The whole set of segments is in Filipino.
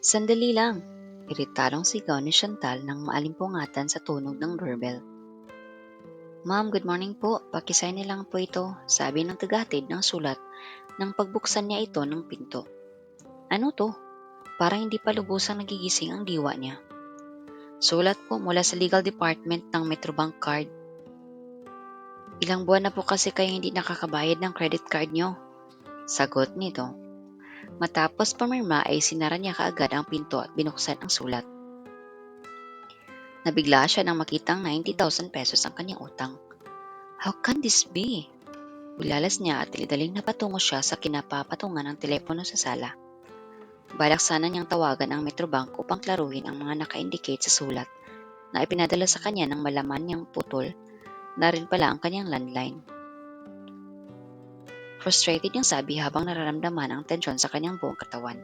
Sandali lang. Iritadong sigaw ni Chantal nang maalimpungatan sa tunog ng doorbell. Ma'am, good morning po. Pakisign lang po ito, sabi ng tagahatid ng sulat nang pagbuksan niya ito ng pinto. Ano to? Parang hindi pa lubusang nagigising ang diwa niya. Sulat po mula sa legal department ng Metrobank Card. Ilang buwan na po kasi kayo hindi nakakabayad ng credit card niyo. Sagot nito. Matapos pumirma ay sinara niya kaagad ang pinto at binuksan ang sulat. Nabigla siya nang makitang 90,000 pesos ang kanyang utang. How can this be? Bulalas niya at dalidaling napatungo siya sa kinapapatungan ng telepono sa sala. Balak sana niyang tawagan ang Metrobank upang klaruhin ang mga naka-indicate sa sulat na ipinadala sa kanya ng malaman niyang putol na rin pala ang kanyang landline. Frustrated niyang sabi habang nararamdaman ang tensyon sa kanyang buong katawan.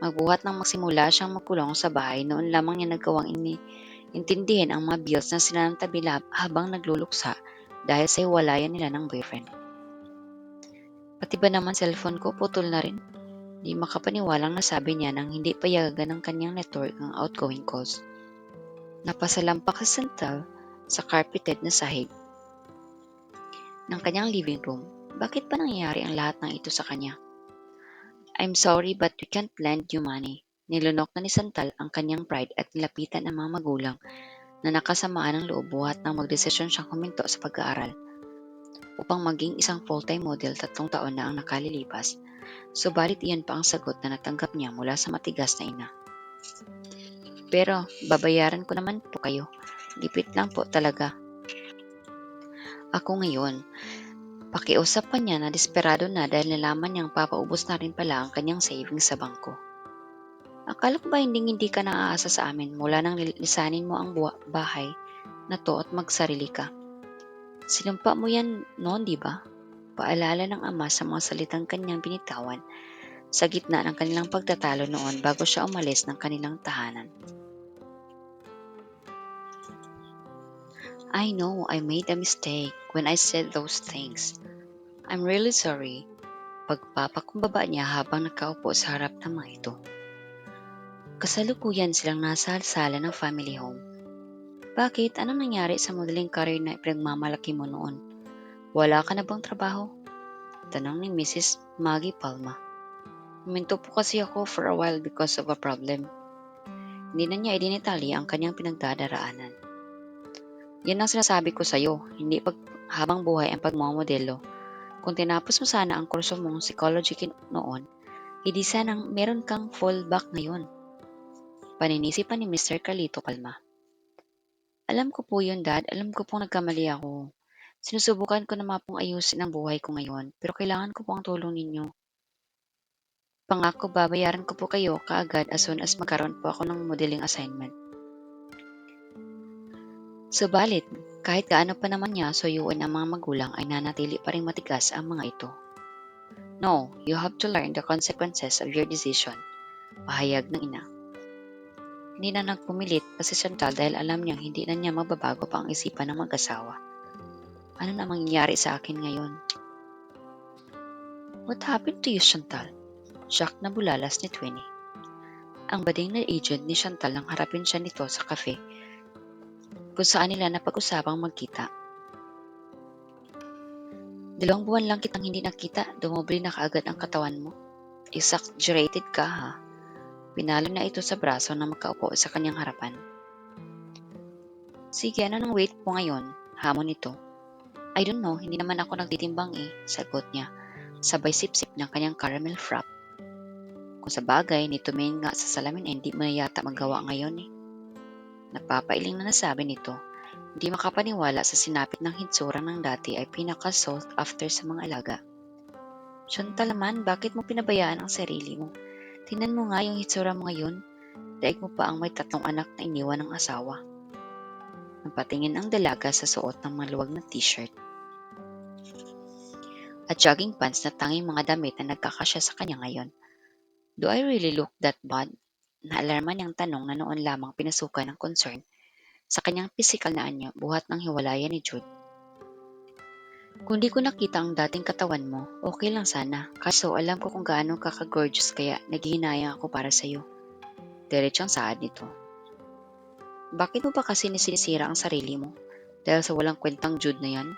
Magbuhat nang magsimula siyang magkulong sa bahay, noon lamang niya nagawang intindihin ang mga bills na sinantabi habang nagluluksa dahil sa hiwalayan nila ng boyfriend. Pati ba naman cellphone ko putol na rin? Di makapaniwalang nasabi niya nang hindi payagan ng kanyang network ang outgoing calls. Napasalampak sa Chantal sa carpeted na sahig ng kanyang living room. Bakit pa nangyayari ang lahat ng ito sa kanya? I'm sorry but we can't lend you money. Nilunok na ni Chantal ang kanyang pride at nilapitan ang mga magulang na nakasamaan ng loob buhat nang magdesisyon siyang huminto sa pag-aaral upang maging isang full-time model 3 taon na ang nakalilipas. Subalit iyon pa ang sagot na natanggap niya mula sa matigas na ina. Pero babayaran ko naman po kayo. Gipit lang po talaga. Ako ngayon. Pakiusap pa niya na desperado na dahil nalaman niyang papaubos na rin pala ang kanyang savings sa bangko. Akala ko ba hindi ka naaasa sa amin mula nang lisanin mo ang bahay na to at magsarili ka? Sinumpa mo yan noon, di ba? Paalala ng ama sa mga salitang kanyang binitawan sa gitna ng kanilang pagtatalo noon bago siya umalis ng kanilang tahanan. I know I made a mistake when I said those things. I'm really sorry. Pagpapakumbaba niya habang nakaupo sa harap ng mga ito. Kasalukuyan silang nasa sala ng family home. Bakit? Anong nangyari sa modeling career na ipinagmamalaki mo noon? Wala ka na bang trabaho? Tanong ni Mrs. Maggie Palma. Huminto po kasi ako for a while because of a problem. Hindi na niya idinitali ang kanyang pinagdadaraanan. Yan ang sinasabi ko sa'yo, hindi habang buhay ang pagmamodelo. Kung tinapos mo sana ang kurso mong psychology noon, hindi sanang meron kang fallback ngayon. Paninisipan ni Mr. Carlito Palma. Alam ko po yun, Dad. Alam ko pong nagkamali ako. Sinusubukan ko na pong ayusin ang buhay ko ngayon, pero kailangan ko po ang tulong ninyo. Pangako babayaran ko po kayo kaagad as soon as magkaroon po ako ng modeling assignment. Subalit, kahit gaano pa naman niya suyuin ang mga magulang ay nanatili pa rin matigas ang mga ito. No, you have to learn the consequences of your decision. Pahayag ng ina. Hindi na nagpumilit pa si Chantal dahil alam niyang hindi na niya mababago pa ang isipan ng mag-asawa. Ano na mangyayari sa akin ngayon? What happened to you, Chantal? Shock na bulalas ni Twinnie. Ang bading na agent ni Chantal nang harapin siya nito sa cafe kung saan nila napag-usapang magkita. 2 buwan lang kitang hindi nakita, dumoble na kaagad ang katawan mo. Exaggerated ka ha? Pinalo na ito sa braso na makaupo sa kanyang harapan. Sige, ano nang weight mo ngayon? Hamon nito. I don't know, hindi naman ako nagtitimbang sagot niya. Sabay sip-sip ng kanyang caramel frap. Kung sa bagay, tumingin nga sa salamin hindi mo na yata magawa ngayon Napapailing na nasabi nito. Hindi makapaniwala sa sinapit ng hitsura ng dati ay pinaka-sought after sa mga alaga. Chantal naman, bakit mo pinabayaan ang sarili mo? Tingnan mo nga yung hitsura mo ngayon. Daig mo pa ang may 3 anak na iniwan ng asawa. Napatingin ang dalaga sa suot ng maluwag na t-shirt at jogging pants na tanging mga damit na nagkakasya sa kanya ngayon. Do I really look that bad? Naalarma niyang tanong na noon lamang pinasukan ng concern sa kanyang pisikal na anyo buhat ng hiwalayan ni Jude. Kung di ko nakita ang dating katawan mo, okay lang sana. Kaso alam ko kung gaano ka ka-gorgeous kaya naghihinayang ako para sa'yo. diretsang saad nito. Bakit mo ba kasi sinisira ang sarili mo? Dahil sa walang kwentang Jude na yan?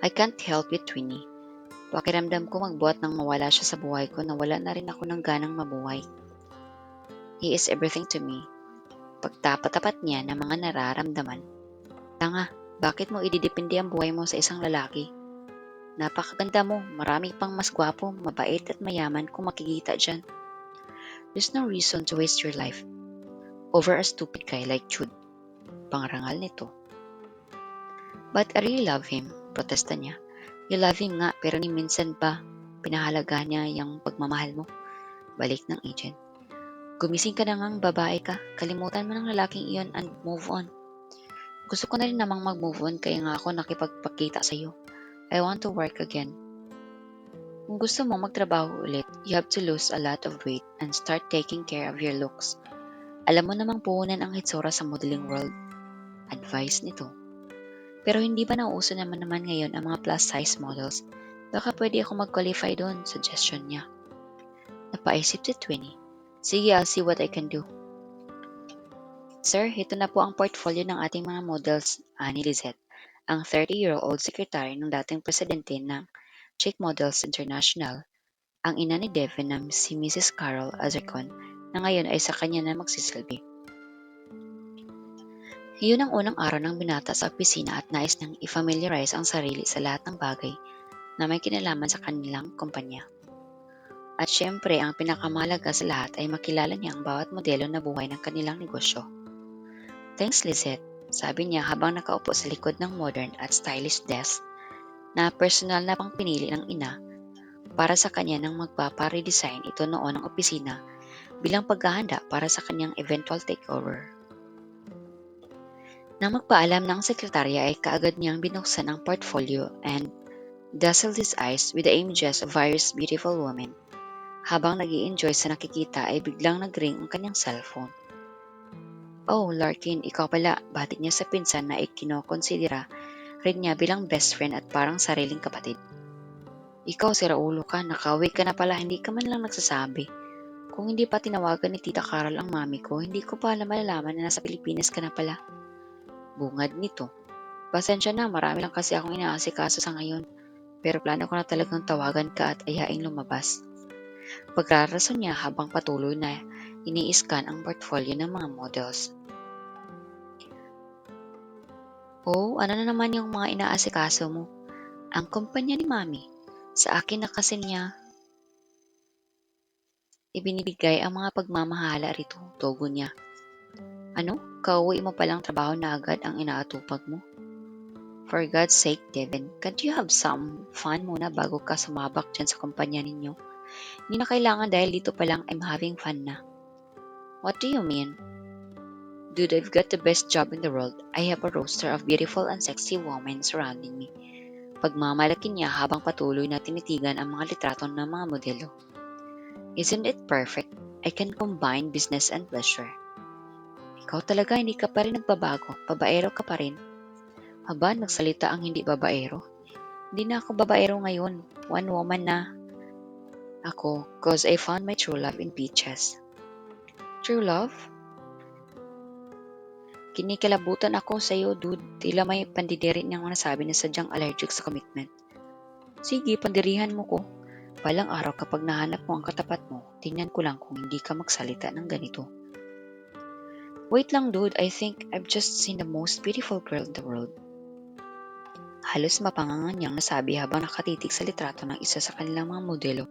I can't help it, Twinnie. Pakiramdam ko magbuhat nang mawala siya sa buhay ko na wala na rin ako ng ganang mabuhay. He is everything to me. Pagtapat-tapat niya ng mga nararamdaman. Tanga, bakit mo ididepende ang buhay mo sa isang lalaki? Napakaganda mo, marami pang mas gwapo, mabait at mayaman kung makikita dyan. There's no reason to waste your life over a stupid guy like Jude. Pangrangal nito. But I really love him, protesta niya. You love him nga, pero ni minsan ba pinahalagahan niya yung pagmamahal mo? Balik ng agent. Gumising ka na ngang babae ka, kalimutan mo ng lalaking iyon and move on. Gusto ko na rin namang mag-move on kaya nga ako nakipagpakita sa'yo. I want to work again. Kung gusto mo magtrabaho ulit, you have to lose a lot of weight and start taking care of your looks. Alam mo namang puhunan ang hitsura sa modeling world. Advice nito. Pero hindi ba nauuso naman ngayon ang mga plus size models? Baka pwede ako mag-qualify doon, suggestion niya. Napaisip si Twinnie. Sige, I'll see what I can do. Sir, ito na po ang portfolio ng ating mga models, ani Lizette, ang 30-year-old secretary ng dating presidente ng Chic Models International, ang ina ni Devin na si Mrs. Carol Azarcon na ngayon ay sa kanya na magsisilbi. Iyon ang unang araw ng binata sa opisina at nais niyang i-familiarize ang sarili sa lahat ng bagay na may kinalaman sa kanilang kumpanya. At syempre, ang pinakamahalaga sa lahat ay makilala niya ang bawat modelo na buhay ng kanilang negosyo. Thanks, Lizette, sabi niya habang nakaupo sa likod ng modern at stylish desk na personal na pang pinili ng ina para sa kanya nang magpapa-redesign ito noon ng opisina bilang paghahanda para sa kanyang eventual takeover. Nang magpaalam ng sekretarya ay kaagad niyang binuksan ang portfolio and dazzled his eyes with the images of various beautiful women. Habang nag-i-enjoy sa nakikita ay biglang nag-ring ang kanyang cellphone. Oh, Larkin, ikaw pala, batik niya sa pinsan na ikinokonsidera rin niya bilang best friend at parang sariling kapatid. Ikaw, siraulo ka, nakauwi ka na pala, hindi ka man lang nagsasabi. Kung hindi pa tinawagan ni Tita Carol ang mami ko, hindi ko pa malalaman na nasa Pilipinas ka na pala. Bungad nito. Pasensya na, marami lang kasi akong inaasikaso sa ngayon. Pero plano ko na talagang tawagan ka at ayaing lumabas. Pagrarason niya habang patuloy na ini-scan ang portfolio ng mga models. Oh, ano na naman yung mga inaasikaso mo? Ang kumpanya ni Mami. Sa akin na kasi niya ibinibigay ang mga pagmamahala rito, togo niya. Ano? Kauwi mo palang trabaho na agad ang inaatupag mo? For God's sake, Devin, can't you have some fun muna bago ka sumabak dyan sa kumpanya ninyo? Hindi na kailangan dahil dito pa lang I'm having fun na. What do you mean? Dude, I've got the best job in the world. I have a roster of beautiful and sexy women surrounding me. Pagmamalaki niya habang patuloy na tinitigan ang mga litrato ng mga modelo. Isn't it perfect? I can combine business and pleasure. Ikaw talaga hindi ka pa rin nagbabago. Babaero ka pa rin. Haba, nagsalita ang hindi babaero. Hindi na ako babaero ngayon. One woman na ako, cause I found my true love in Peaches. True love? Kinikilabutan ako sa iyo, dude. Tila may pandidiri niyang nasabi na sadyang allergic sa commitment. Sige, pandirihan mo ko. Balang araw kapag nahanap mo ang katapat mo, tingnan ko lang kung hindi ka magsalita ng ganito. Wait lang, dude. I think I've just seen the most beautiful girl in the world. Halos mapangangan niyang nasabi habang nakatitig sa litrato ng isa sa kanilang mga modelo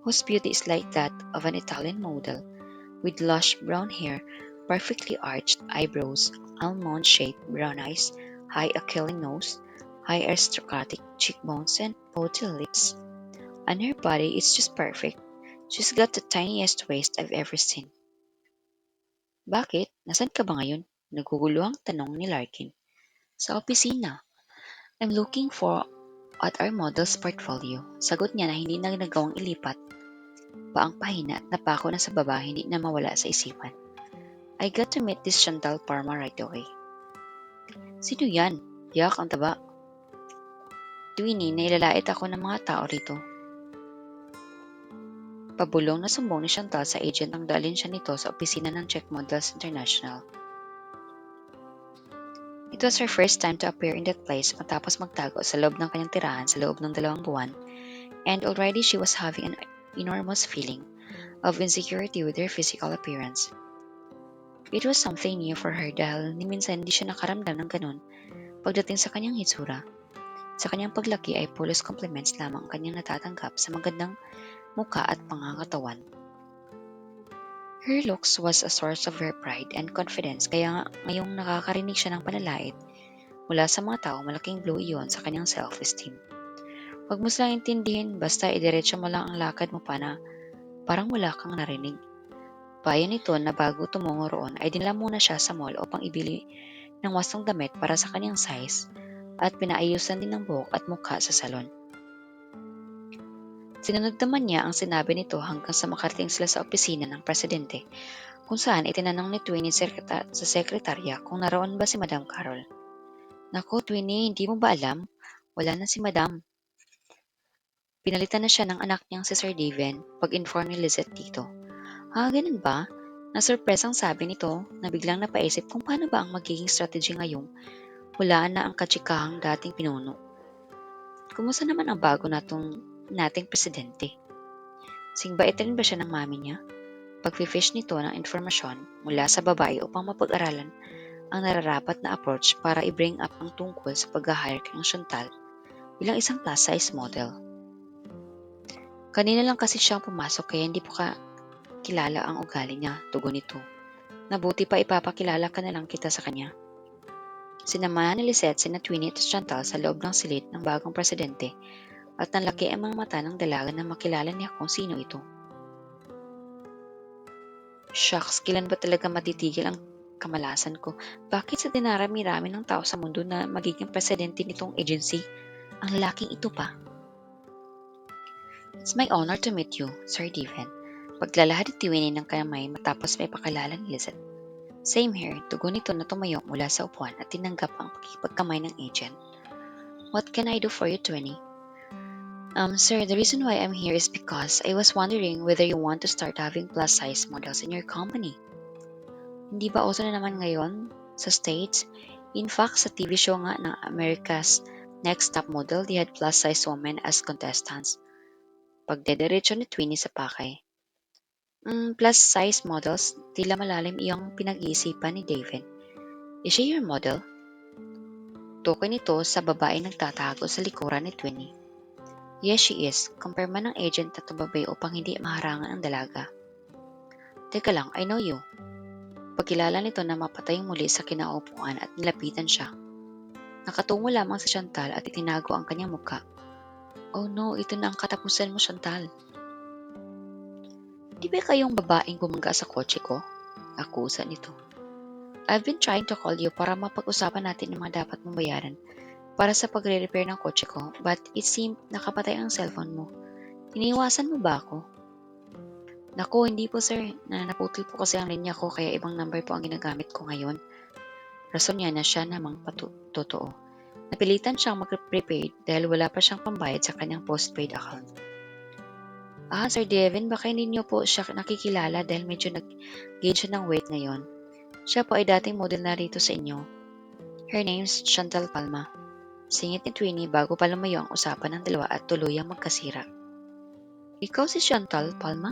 whose beauty is like that of an Italian model with lush brown hair, perfectly arched eyebrows, almond-shaped brown eyes, high aquiline nose, high aristocratic cheekbones, and pouty lips. And her body is just perfect. She's got the tiniest waist I've ever seen. Bakit? Nasaan ka ba ngayon? Naguguluhang tanong ni Larkin. Sa opisina. I'm looking for at our model's portfolio. Sagot niya na hindi na nagawang ilipat pa ang pahina at napako na sa baba hindi na mawala sa isipan. I got to meet this Chantal Parma right away. Sino yan? Yak ang taba. Twinnie, nailalait ako ng mga tao rito. Pabulong na sumbong ni Chantal sa agent ang dalhin siya nito sa opisina ng Czech Models International. It was her first time to appear in that place matapos magtago sa loob ng kanyang tirahan sa loob ng 2 buwan, and already she was having an enormous feeling of insecurity with her physical appearance. It was something new for her dahil ni minsan hindi siya nakaramdam ng ganun pagdating sa kanyang hitsura. Sa kanyang paglaki ay pulos compliments lamang ang kanyang natatanggap sa magandang muka at pangangatawan. Her looks was a source of her pride and confidence, kaya nga ngayong nakakarinig siya ng panalait mula sa mga tao, malaking blow iyon sa kanyang self-esteem. Huwag mo silang intindihin, basta idiretso mo lang ang lakad mo pa na parang wala kang narinig. Payo nito na bago tumungo roon ay dinala muna siya sa mall upang ibili ng wastong damit para sa kanyang size at pinaayusan din ng buhok at mukha sa salon. Sinunod naman niya ang sinabi nito hanggang sa makarating sila sa opisina ng presidente, kung saan itinanong ni Twinnie sa sekretarya kung naroon ba si Madam Carol. Naku, Twinnie, hindi mo ba alam? Wala na si Madam. Pinalitan na siya ng anak niyang si Sir Daven pag-inform ni Lizette dito. Ganun ba? Nasurpresang sabi nito na biglang napaisip kung paano ba ang magiging strategy ngayong hulaan na ang kachikahang dating pinuno. Kumusta naman ang bago nating presidente? Singbait rin ba siya ng mami niya? Pag-fish nito ng informasyon mula sa babae upang mapag-aralan ang nararapat na approach para i-bring up ang tungkol sa pag-hire ng Chantal bilang isang plus-size model. Kanina lang kasi siyang pumasok kaya hindi po kilala ang ugali niya, tugon nito. Nabuti pa ipapakilala ka na lang kita sa kanya. Sinamahan ni Lisette sina Twinnie at Chantal sa loob ng silid ng bagong presidente at nanlaki ang mga mata ng dalaga na makilala niya kung sino ito. Shucks, kailan ba talaga matitigil ang kamalasan ko? Bakit sa dinarami-rami ng tao sa mundo na magiging presidente nitong agency, ang lalaking ito pa? It's my honor to meet you, Sir Daven. Paglalahad ni Twinnie ng kamay matapos may pakilala ni Lizette. Same here, tugon nito na tumayo mula sa upuan at tinanggap ang pakikipagkamay ng agent. What can I do for you, Twinnie? Sir, the reason why I'm here is because I was wondering whether you want to start having plus-size models in your company. Hindi ba uso na naman ngayon sa States? In fact, sa TV show nga ng America's Next Top Model, they had plus-size women as contestants. Pagdediretso ni Twinnie sa pakay. Plus-size models, tila malalim iyong pinag-iisipan ni David. Is she your model? Tukoy nito sa babae nagtatago sa likuran ni Twinnie. Yes, she is. Kumpirma ng agent na tumabay upang hindi maharangan ang dalaga. Teka lang, I know you. Pagkilala nito na mapatay muli sa kinaupuan at nilapitan siya. Nakatungo lamang sa Chantal at itinago ang kanyang muka. Oh no, ito na ang katapusan mo, Chantal. Di ba kayong babaeng bumangga sa kotse ko? Akusa nito. I've been trying to call you para mapag-usapan natin ang mga dapat mong bayaran para sa pagre-repair ng kotse ko, but it seemed nakapatay ang cellphone mo. Iniiwasan mo ba ako? Naku, hindi po sir. Naputol po kasi ang linya ko kaya ibang number po ang ginagamit ko ngayon. Rason niya na siya namang totoo. Napilitan siyang mag-prepaid dahil wala pa siyang pambayad sa kanyang postpaid account. Sir Devin, baka hindi niyo po siya nakikilala dahil medyo nag-gain siya ng weight ngayon. Siya po ay dating model na rito sa inyo. Her name's Chantal Palma. Singit ni Twinnie bago pa lumayo ang usapan ng dalawa at tuluyang magkasira. Ikaw si Chantal Palma?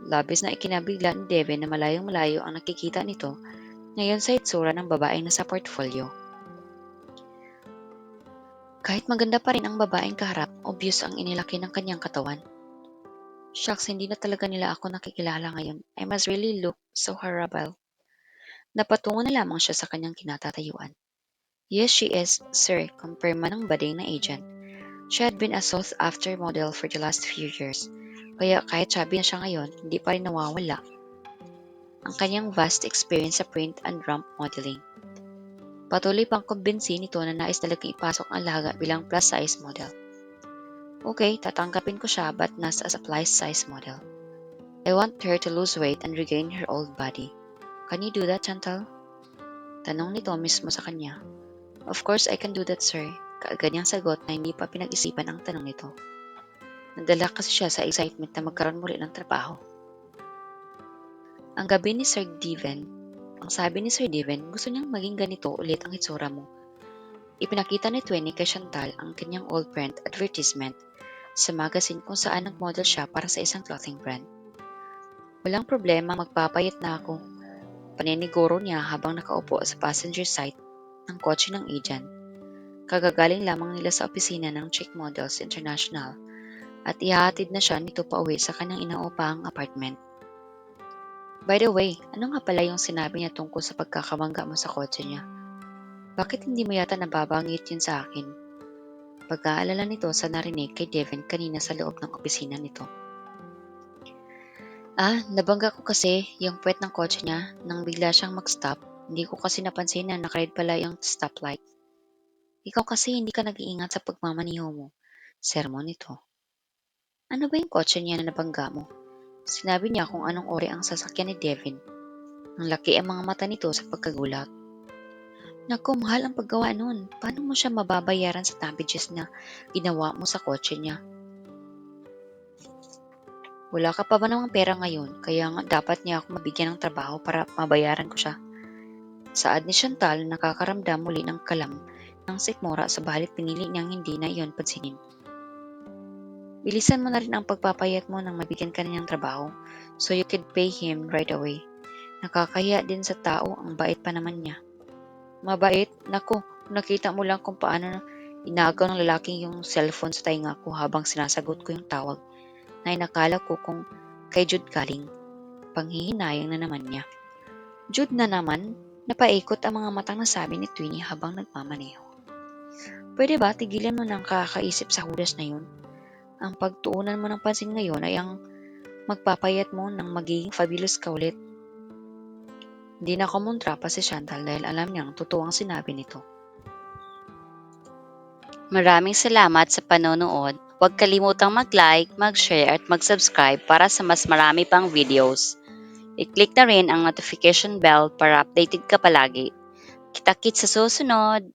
Labis na ikinabigla ni Devin na malayong-malayo ang nakikita nito ngayon sa itsura ng babaeng nasa portfolio. Kahit maganda pa rin ang babaeng kaharap, obvious ang inilaki ng kanyang katawan. Shucks, hindi na talaga nila ako nakikilala ngayon. I must really look so horrible. Napatungo na lamang siya sa kanyang kinatatayuan. Yes, she is, sir, kumpirma ng bading na agent. She had been a sought-after model for the last few years, kaya kahit sabi na siya ngayon, hindi pa rin nawawala ang kanyang vast experience sa print and ramp modeling. Patuloy pang kumbinsi nito na nais talagang ipasok ang laga bilang plus-size model. Okay, tatanggapin ko siya but not as a plus-size model. I want her to lose weight and regain her old body. Can you do that, Chantal? Tanong nito mismo sa kanya. Of course I can do that, sir. Kaagad niyang sagot na hindi pa pinag-isipan ang tanong nito. Nadala kasi siya sa excitement na magkaroon muli ng trabaho. Ang gabi ni Sir Steven, ang sabi ni Sir Steven, gusto niyang maging ganito ulit ang itsura mo. Ipinakita ni Twenty kay Chantal ang kanyang old print advertisement sa magazine kung saan nag-model siya para sa isang clothing brand. Walang problema, magpapayat na ako. Paniniguro niya habang nakaupo sa passenger side ng kotse ng agent. Kagagaling lamang nila sa opisina ng Chic Models International at ihahatid na siya nito pauwi sa kanyang inaupahang apartment. By the way, ano nga pala yung sinabi niya tungkol sa pagkakabangga mo sa kotse niya? Bakit hindi mo yata nababangit yun sa akin? Pag-aalala nito sa narinig kay Devin kanina sa loob ng opisina nito. Nabangga ko kasi yung puwet ng kotse niya nang bigla siyang mag-stop. Hindi ko kasi napansin na naka-red pala yung stoplight. Ikaw kasi hindi ka nag-iingat sa pagmamaneho mo. Sermon nito. Ano ba yung kotse niya na nabangga mo? Sinabi niya kung anong ori ang sasakyan ni Devin. Ang laki ang mga mata nito sa pagkagulat. Naku, mahal ang paggawa nun. Paano mo siya mababayaran sa damages na ginawa mo sa kotse niya? Wala ka pa ba namang pera ngayon, kaya nga dapat niya ako mabigyan ng trabaho para mabayaran ko siya. Saad ni Chantal nakakaramdam muli ng kalam ng sikmura subalit pinili niyang hindi na iyon pansinin. Bilisan mo na rin ang pagpapayat mo nang mabigyan ka niyang trabaho so you could pay him right away. Nakakahiya din sa tao, ang bait pa naman niya. Mabait? Naku, nakita mo lang kung paano inagaw ng lalaking yung cellphone sa tainga ko habang sinasagot ko yung tawag na inakala ko kung kay Jude galing. Panghihinayang na naman niya. Jude na naman, napaikot ang mga matang nasabi ni Twinnie habang nagmamaneho. Pwede ba tigilan mo ng kakaisip sa hudas na yun? Ang pagtuunan mo ng pansin ngayon ay ang magpapayat mo ng magiging fabulous ka ulit. Hindi na kumontra pa si Chantal dahil alam niyang totoo ang sinabi nito. Maraming salamat sa panonood. Huwag kalimutang mag-like, mag-share at mag-subscribe para sa mas marami pang videos. I-click na rin ang notification bell para updated ka palagi. Kita-kits sa susunod!